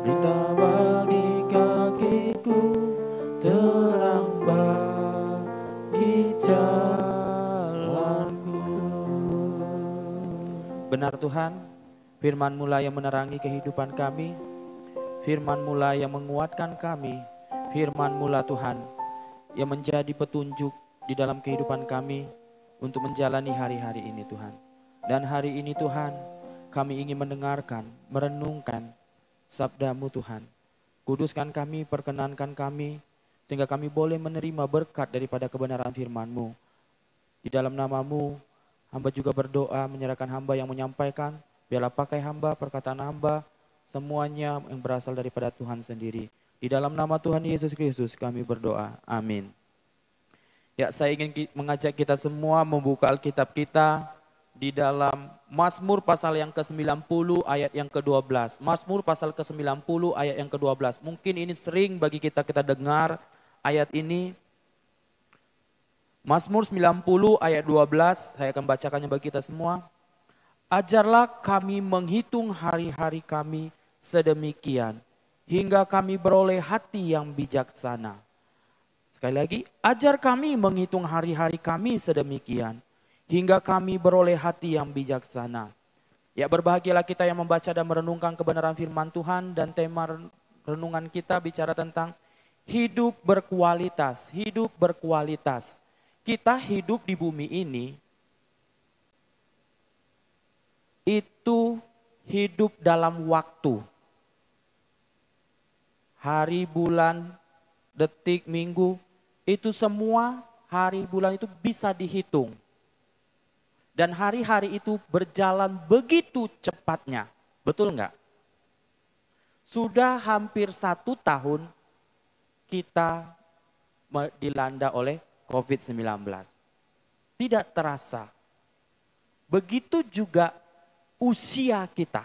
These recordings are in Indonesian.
Berita bagi kakiku, terang bagi jalanku. Benar Tuhan, firman-Mu lah yang menerangi kehidupan kami, firman-Mu lah yang menguatkan kami, firman-Mu lah Tuhan yang menjadi petunjuk di dalam kehidupan kami untuk menjalani hari-hari ini Tuhan. Dan hari ini Tuhan, kami ingin mendengarkan, merenungkan sabda-Mu Tuhan. Kuduskan kami, perkenankan kami, sehingga kami boleh menerima berkat daripada kebenaran firman-Mu. Di dalam nama-Mu, hamba juga berdoa menyerahkan hamba yang menyampaikan, biarlah pakai hamba, perkataan hamba, semuanya yang berasal daripada Tuhan sendiri. Di dalam nama Tuhan Yesus Kristus kami berdoa, amin. Ya, saya ingin mengajak kita semua membuka Alkitab kita di dalam Mazmur pasal yang ke-90 ayat yang ke-12. Mazmur pasal ke-90 ayat yang ke-12. Mungkin ini sering bagi kita dengar ayat ini. Mazmur 90 ayat 12, saya akan bacakannya bagi kita semua. Ajarlah kami menghitung hari-hari kami sedemikian, hingga kami beroleh hati yang bijaksana. Sekali lagi, ajar kami menghitung hari-hari kami sedemikian, hingga kami beroleh hati yang bijaksana. Ya, berbahagialah kita yang membaca dan merenungkan kebenaran firman Tuhan, dan tema renungan kita bicara tentang hidup berkualitas, hidup berkualitas. Kita hidup di bumi ini, itu hidup dalam waktu. Hari, bulan, detik, minggu, itu semua hari bulan itu bisa dihitung. Dan hari-hari itu berjalan begitu cepatnya. Betul enggak? Sudah hampir 1 tahun kita dilanda oleh COVID-19. Tidak terasa. Begitu juga usia kita.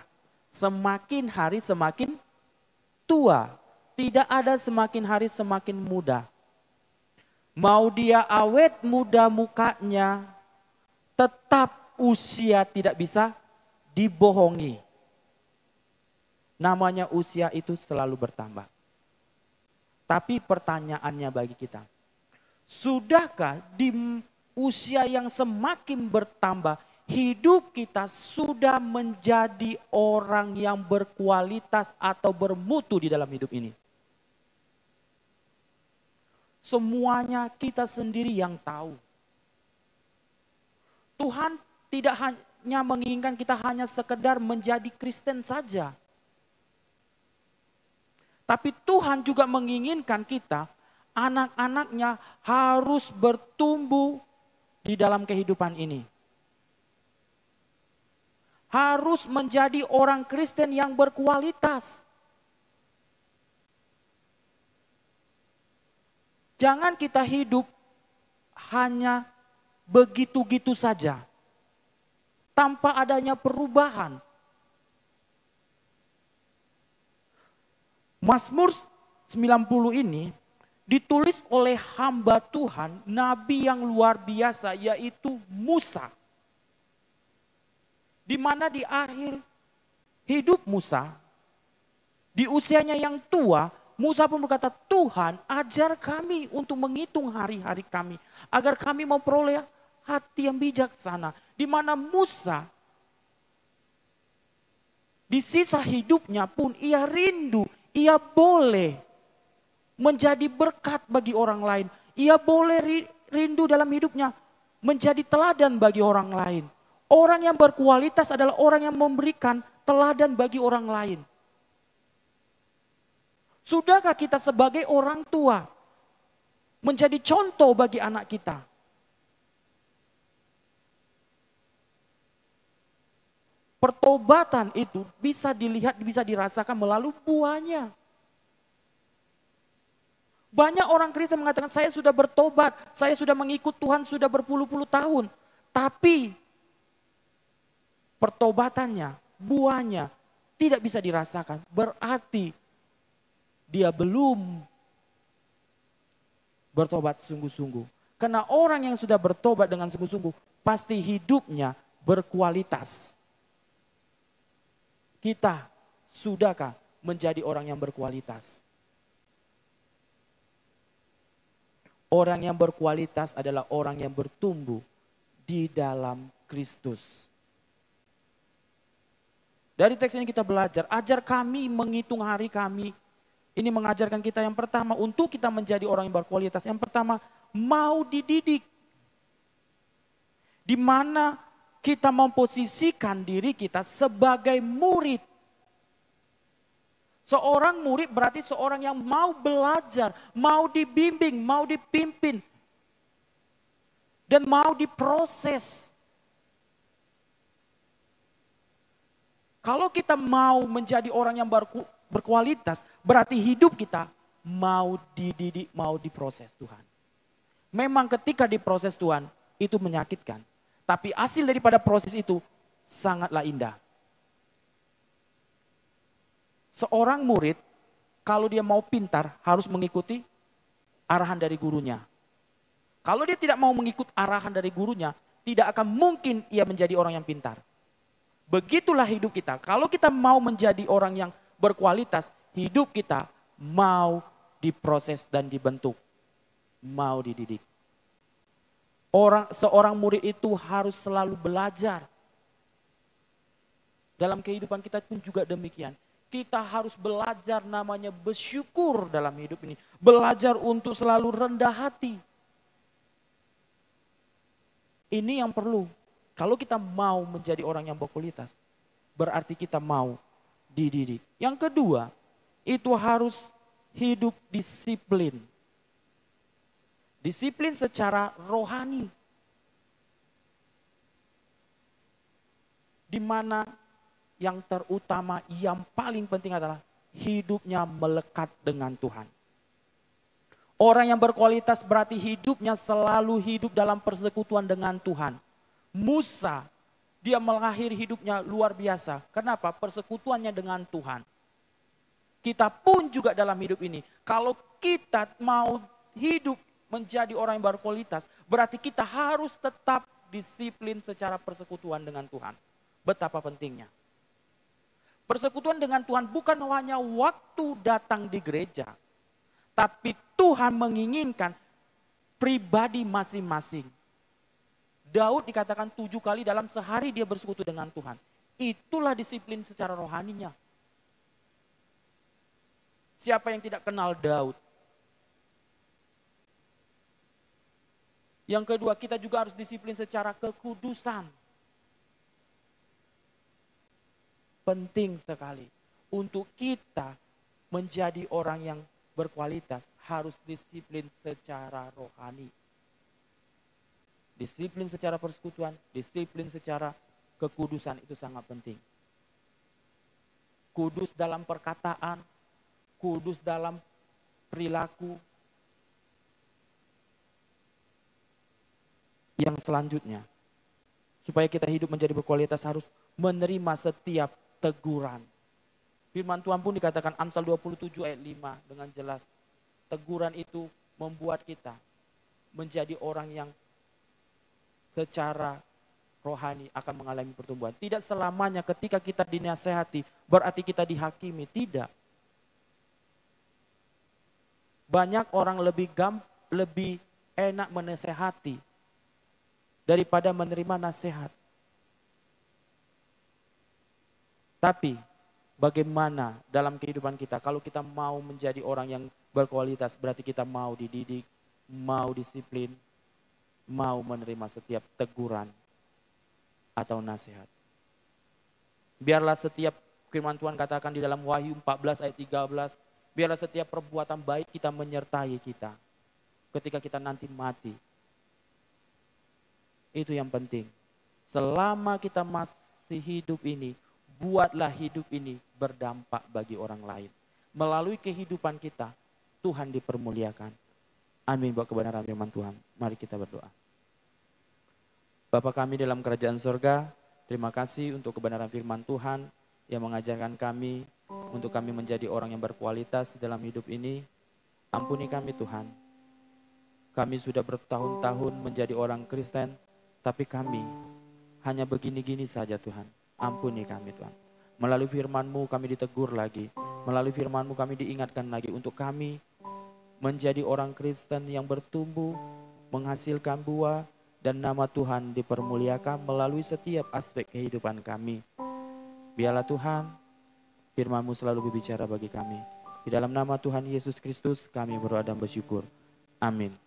Semakin hari semakin tua. Tidak ada semakin hari semakin muda. Mau dia awet muda mukanya, tetap usia tidak bisa dibohongi. Namanya usia itu selalu bertambah. Tapi pertanyaannya bagi kita, sudahkah di usia yang semakin bertambah, hidup kita sudah menjadi orang yang berkualitas atau bermutu di dalam hidup ini? Semuanya kita sendiri yang tahu. Tuhan tidak hanya menginginkan kita hanya sekedar menjadi Kristen saja. Tapi Tuhan juga menginginkan kita, anak-anaknya harus bertumbuh di dalam kehidupan ini. Harus menjadi orang Kristen yang berkualitas. Jangan kita hidup hanya begitu-gitu saja, tanpa adanya perubahan. Mazmur 90 ini ditulis oleh hamba Tuhan, nabi yang luar biasa, yaitu Musa. Di mana di akhir hidup Musa, di usianya yang tua, Musa pun berkata, Tuhan ajar kami untuk menghitung hari-hari kami, agar kami memperoleh hati yang bijaksana. Di mana Musa, di sisa hidupnya pun ia rindu, ia boleh menjadi berkat bagi orang lain. Ia boleh rindu dalam hidupnya menjadi teladan bagi orang lain. Orang yang berkualitas adalah orang yang memberikan teladan bagi orang lain. Sudahkah kita sebagai orang tua menjadi contoh bagi anak kita? Pertobatan itu bisa dilihat, bisa dirasakan melalui buahnya. Banyak orang Kristen mengatakan, saya sudah bertobat, saya sudah mengikut Tuhan sudah berpuluh-puluh tahun. Tapi pertobatannya, buahnya tidak bisa dirasakan. Berarti dia belum bertobat sungguh-sungguh. Karena orang yang sudah bertobat dengan sungguh-sungguh, pasti hidupnya berkualitas. Kita sudahkah menjadi orang yang berkualitas. Orang yang berkualitas adalah orang yang bertumbuh di dalam Kristus. Dari teks ini kita belajar, ajar kami menghitung hari kami. Ini mengajarkan kita yang pertama, untuk kita menjadi orang yang berkualitas. Yang pertama, mau dididik. Di mana kita memposisikan diri kita sebagai murid. Seorang murid berarti seorang yang mau belajar, mau dibimbing, mau dipimpin, dan mau diproses. Kalau kita mau menjadi orang yang berkualitas, berarti hidup kita mau dididik, mau diproses Tuhan. Memang ketika diproses Tuhan, itu menyakitkan. Tapi hasil daripada proses itu sangatlah indah. Seorang murid, kalau dia mau pintar, harus mengikuti arahan dari gurunya. Kalau dia tidak mau mengikut arahan dari gurunya, tidak akan mungkin ia menjadi orang yang pintar. Begitulah hidup kita. Kalau kita mau menjadi orang yang berkualitas, hidup kita mau diproses dan dibentuk. Mau dididik. Seorang murid itu harus selalu belajar. Dalam kehidupan kita pun juga demikian. Kita harus belajar namanya bersyukur dalam hidup ini. Belajar untuk selalu rendah hati. Ini yang perlu. Kalau kita mau menjadi orang yang berkualitas, berarti kita mau dididik. Yang kedua, itu harus hidup disiplin. Disiplin secara rohani. Di mana yang terutama, yang paling penting adalah hidupnya melekat dengan Tuhan. Orang yang berkualitas berarti hidupnya selalu hidup dalam persekutuan dengan Tuhan. Musa, dia mengakhiri hidupnya luar biasa. Kenapa? Persekutuannya dengan Tuhan. Kita pun juga dalam hidup ini, kalau kita mau hidup menjadi orang yang berkualitas, berarti kita harus tetap disiplin secara persekutuan dengan Tuhan. Betapa pentingnya. Persekutuan dengan Tuhan bukan hanya waktu datang di gereja, tapi Tuhan menginginkan pribadi masing-masing. Daud dikatakan 7 kali dalam sehari dia bersekutu dengan Tuhan. Itulah disiplin secara rohaninya. Siapa yang tidak kenal Daud? Yang kedua, kita juga harus disiplin secara kekudusan. Penting sekali. Untuk kita menjadi orang yang berkualitas, harus disiplin secara rohani. Disiplin secara persekutuan, disiplin secara kekudusan itu sangat penting. Kudus dalam perkataan, kudus dalam perilaku. Yang selanjutnya, supaya kita hidup menjadi berkualitas harus menerima setiap teguran. Firman Tuhan pun dikatakan Amsal 27 ayat 5 dengan jelas. Teguran itu membuat kita menjadi orang yang secara rohani akan mengalami pertumbuhan. Tidak selamanya ketika kita dinasehati berarti kita dihakimi. Tidak. Banyak orang lebih enak menasehati daripada menerima nasihat. Tapi bagaimana dalam kehidupan kita kalau kita mau menjadi orang yang berkualitas, berarti kita mau dididik, mau disiplin, mau menerima setiap teguran atau nasihat. Biarlah setiap firman Tuhan katakan di dalam Wahyu 14 ayat 13, biarlah setiap perbuatan baik kita menyertai kita ketika kita nanti mati. Itu yang penting. Selama kita masih hidup ini, buatlah hidup ini berdampak bagi orang lain. Melalui kehidupan kita, Tuhan dipermuliakan. Amin buat kebenaran firman Tuhan. Mari kita berdoa. Bapa kami dalam kerajaan surga, terima kasih untuk kebenaran firman Tuhan yang mengajarkan kami untuk kami menjadi orang yang berkualitas dalam hidup ini. Ampuni kami Tuhan. Kami sudah bertahun-tahun menjadi orang Kristen, tapi kami hanya begini-gini saja Tuhan. Ampuni kami Tuhan. Melalui firman-Mu kami ditegur lagi. Melalui firman-Mu kami diingatkan lagi untuk kami menjadi orang Kristen yang bertumbuh, menghasilkan buah, dan nama Tuhan dipermuliakan melalui setiap aspek kehidupan kami. Biarlah Tuhan, firman-Mu selalu berbicara bagi kami. Di dalam nama Tuhan Yesus Kristus kami berdoa dan bersyukur. Amin.